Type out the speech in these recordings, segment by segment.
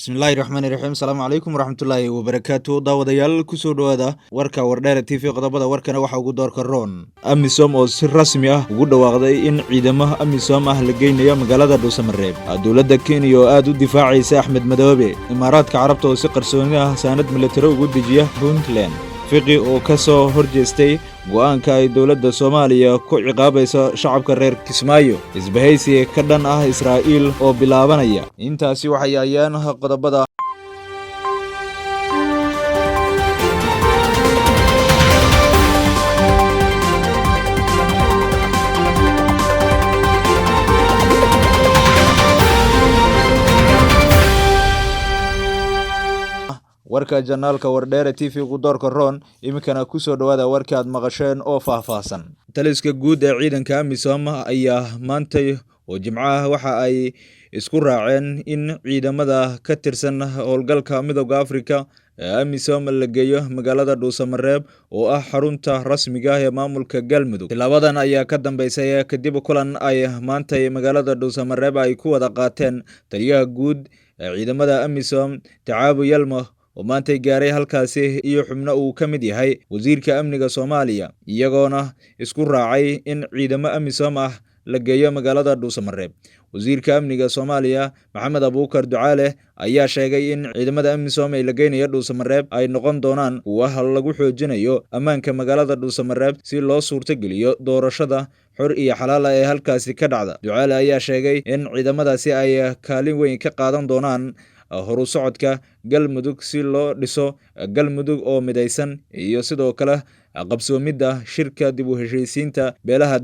bismillaahi raxmaani raxiim asalaamu calaykum waraxmatullaahi wabarakaatu daawadayaal kusoo dhowaada warka wardheera t v qodobada warkana waxaa ugu doorka roon amisom oo si rasmi ah ugu dhawaaqday in ciidamaha amisom ah la geynayo magaalada dhuusamareeb dowladda kenya oo aad u difaacaysa axmed madoobe imaaraadka carabta oo si qarsooni ah saanad milatari ugu dejiya puntland fiqi oo ka soo hor jeestay go'aanka ay dowladda soomaaliya ku ciqaabayso shacabka reer kismaayo isbahaysi ka dhan ah israa'iil oo bilaabanaya intaasi waxay ayaan qodobada warka janaalka wardheera t v ugu doorka roon iminkana kusoo dhowaada warkii aad maqasheen oo faahfaahsan taliska guud ee ciidanka amisom ayaa maantay oo jimcaha waxa ay isku raaceen in ciidamada ka tirsan howlgalka midowda afrika ee amisom la geeyo magaalada dhuusamareeb oo ah xarunta rasmiga ah ee maamulka galmudug tilaabadan ayaa ka dambeysay kadib kulan ay maantay magaalada dhuusamareeb ay ku wada qaateen taliyaha guud ee ciidamada amisom tacaabu yalmo oo maantay gaaray halkaasi iyo xubno uu ka mid yahay wasiirka amniga soomaaliya iyagoona isku raacay in ciidamo amisom ah la geeyo magaalada dhuusamareeb wasiirka amniga soomaaliya maxamed abuukar ducaale ayaa sheegay in ciidamada amisom ay la geynayo dhuusamareeb ay noqon doonaan kuwa lagu xoojinayo ammaanka magaalada dhuusamareeb si loo suurtogeliyo doorashada xor iyo xalaala ee halkaasi ka dhacda ducaale ayaa sheegay in ciidamadaasi ay kaalin weyn ka qaadan doonaan horu socodka galmudug si loo dhiso galmudug oo midaysan iyo sidoo kale qabsoomidda shirka dib u heshiisiinta beelaha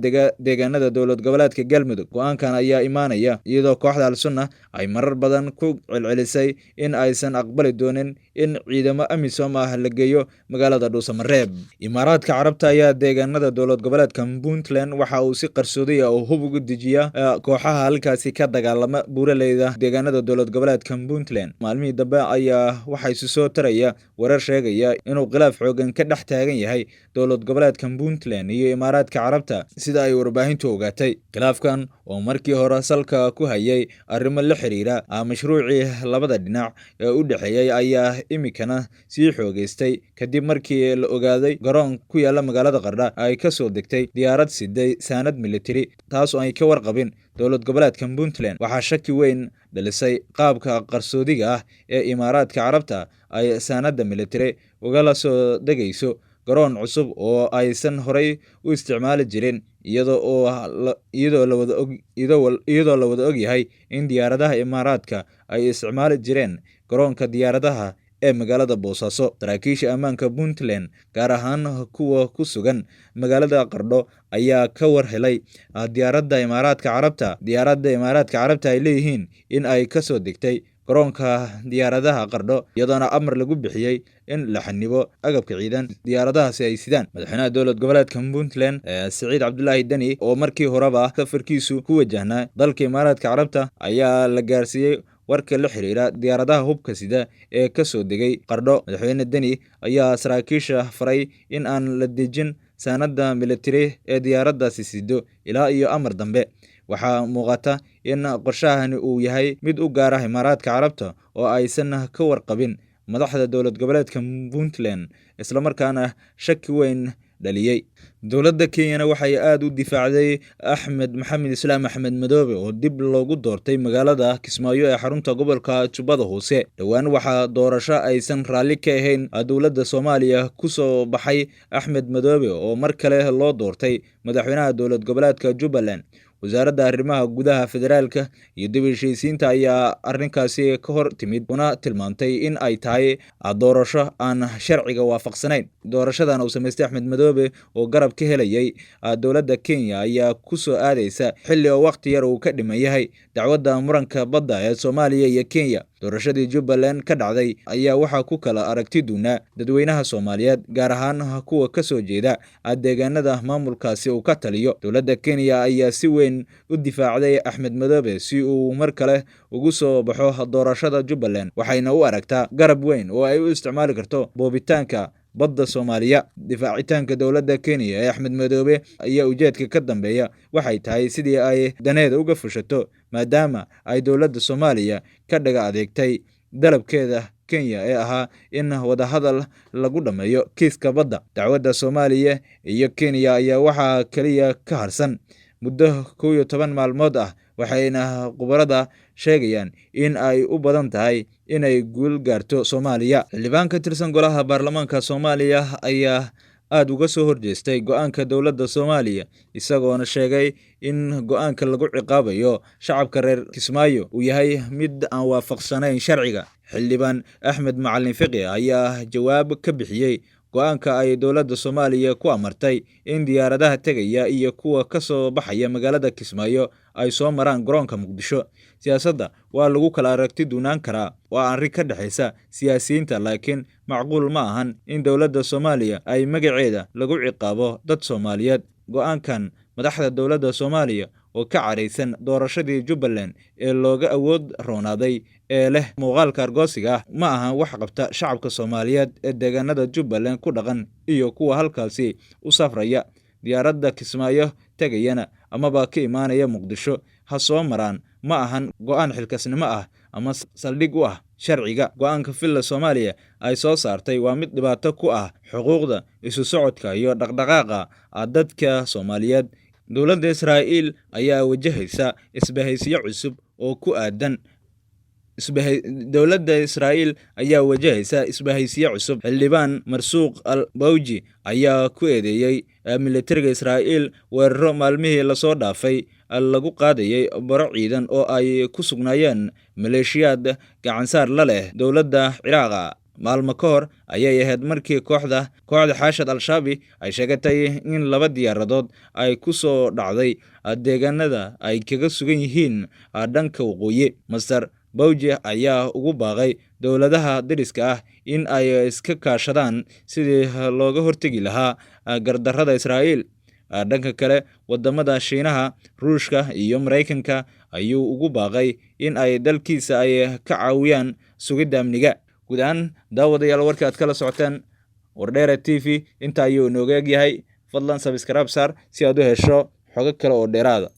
deegaanada dowlad goboleedka galmudug go-aankan ayaa imaanaya iyadoo kooxda al-sunna ay marar badan ku celcelisay in aysan aqbali doonin in ciidamo amisom ah la geeyo magaalada dhuusamareeb imaaraadka carabta ayaa deegaanada dowlad goboleedka puntland waxa uu si qarsooday oo hub ugu dejiya kooxaha halkaasi ka dagaalama buuraleyda deegaanada dowlad goboleedka puntland maalmihii dambe ayaa waxaa isu soo taraya warar sheegaya inuu khilaaf xoogan ka dhex taagan yahay dowlad goboleedka puntland iyo imaaraadka carabta sida ay warbaahintu ogaatay khilaafkan oo markii hore salka ku hayay arrimo la xiriira mashruucii labada dhinac ee u dhexeeyey ayaa iminkana sii xoogeystay kadib markii la ogaaday garoon ku yaala magaalada qardha ay ka soo degtay diyaarad siday saanad militari taas oo ay ka warqabin dowlad goboleedka puntland waxaa shaki weyn dhalisay qaabka qarsoodiga ah ee imaaraadka carabta ay saanada militari ugala soo degayso garoon cusub oo aysan horay u isticmaali jirin iyadoo la wada og yahay in diyaaradaha imaaraadka ay isticmaali jireen garoonka diyaaradaha ee magaalada boosaaso saraakiisha ammaanka puntland gaar ahaan kuwa ku sugan magaalada qardho ayaa ka war helay diyaaradda imaaraadka carabta ay leeyihiin in ay ka soo degtay garoonka diyaaradaha qardho iyadoona amar lagu bixiyey in la xanibo agabka ciidan diyaaradahaasi ay sidaan madaxweynaha dowlad goboleedka puntland siciid cabdulaahi deni oo markii horeba safarkiisu ku wajahnaa dalka imaaraadka carabta ayaa la gaarsiiyey warka la xiriira diyaaradaha hubka sida ee ka soo degay qardho madaxweyne deni ayaa saraakiisha faray in aan la dejin saanada militari ee diyaaraddaasi sido ilaa iyo amar dambe waxaa muuqata in qorshahani uu yahay mid u gaar ah imaaraadka carabta oo aysan ka warqabin madaxda dowlad goboleedka puntland islamarkaana shaki weyn dhaliyey dowladda kenyana waxay aad u difaacday maxamed islaam axmed madoobe oo dib loogu doortay magaalada kismaayo ee xarunta gobolka jubbada hoose dhowaan waxaa doorasho aysan raalli ka ahayn dowladda soomaaliya ku soo baxay axmed madoobe oo mar kale loo doortay madaxweynaha dowlad goboleedka jubbaland wasaaradda arrimaha gudaha federaalka iyo dib heshiisiinta ayaa arrinkaasi ka hor timid una tilmaantay in ay tahay doorasho aan sharciga waafaqsanayn doorashadan uu samaystay axmed madoobe oo garab ka helayay dowladda kenya ayaa ku soo aadaysa xilli oo wakhti yar uu ka dhiman yahay dacwadda muranka badda ee soomaaliya iyo kenya doorashadii jubbaland ka dhacday ayaa waxaa ku kala aragti duunaa dadweynaha soomaaliyeed gaar ahaan kuwa ka soo jeeda deegaanada maamulkaasi uu ka taliyo dowladda kenya ayaa si weyn u difaacday axmed madoobe si uu mar kale ugu soo baxo doorashada jubbaland waxayna u aragtaa garab weyn oo ay u isticmaali karto boobitaanka badda Soomaaliya. Difaacitaanka dowladda Kenya ee Axmed Madoobe ayaa ujeedka ka dambeeya waxay tahay sidii ay daneeda uga fushato maadaama ay dowladda Soomaaliya ka dhaga adeegtay dalabkeeda Kenya ee ahaa in wadahadal lagu dhameeyo kiiska badda. Dacwadda Soomaaliya iyo Kenya ayaa waxaa kaliya ka harsan muddo 11 maalmood ah, waxayna khubarada sheegayaan in ay u badan tahay inay guul gaarto Soomaaliya. Xildhibaan ka tirsan golaha baarlamaanka Soomaaliya ayaa aad uga soo horjeestay go'aanka dowladda Soomaaliya, isagoona sheegay in go'aanka lagu ciqaabayo shacabka reer Kismaayo uu yahay mid aan waafaqsanayn sharciga. Xildhibaan Axmed Macalin Fiqi ayaa jawaab ka bixiyay go'aanka ay dowladda Soomaaliya ku amartay in diyaaradaha tegaya iyo kuwa ka soo baxaya magaalada Kismaayo ay soo maraan garoonka Muqdisho. Siyaasadda waa lagu kala aragti duunaan karaa, waa arrin ka dhaxaysa siyaasiyiinta, laakiin macquul ma ahan in dowladda Soomaaliya ay magaceeda lagu ciqaabo dad Soomaaliyeed. Go'aankan madaxda dowladda Soomaaliya oo ka careysan doorashadii Jubbaland ee looga awood roonaaday ee leh muuqaalka argoosiga ah ma aha wax qabta shacabka Soomaaliyeed ee deegaanada Jubbaland ku dhaqan iyo kuwa halkaasi u safraya. Diyaaradda Kismaayo tegayana amaba ka imaanaya Muqdisho ha soo maraan ma ahan go'aan xilkasnimo ah ama saldhig u ah sharciga. Go'aanka Villa Soomaaliya ay soo saartay waa mid dhibaato ku ah xuquuqda isu socodka iyo dhaqdhaqaaqa dadka Soomaaliyeed. Dowladda Israa'iil ayaa wajahaysa isbahaysiyo cusub oo ku aadan Xildhibaan Marsuuq al-Bawji ayaa ku eedeeyay militariga Israa'iil weeraro maalmihii lasoo dhaafay lagu qaadayay baro ciidan oo ay ku sugnaayeen maleeshiyaad gacansaar la leh dowladda Ciraaq. Maalmo ka hor ayay ahayd markii kooxda Xashad al-Shaabi ay sheegatay in 2 diyaaradood ay ku soo dhacday deegaanada ay kaga sugan yihiin dhanka waqooyi. Master Bawji ayaa ugu baaqay dowladaha dariska ah in ay iska kaashadaan sidii looga hortagi lahaa gardarrada Israa'iil. Dhanka kale, wadamada Shiinaha, Ruushka iyo Mareykanka ayuu ugu baaqay in ay dalkiisa ay ka caawiyaan sugidda amniga. Guud ahaan daawadayaal, warkii aad kala socoteen Wardheere TV inta ayuu inooga egyahay. Fadlan subscribe saar si aad u hesho xogo kale oo dheeraada.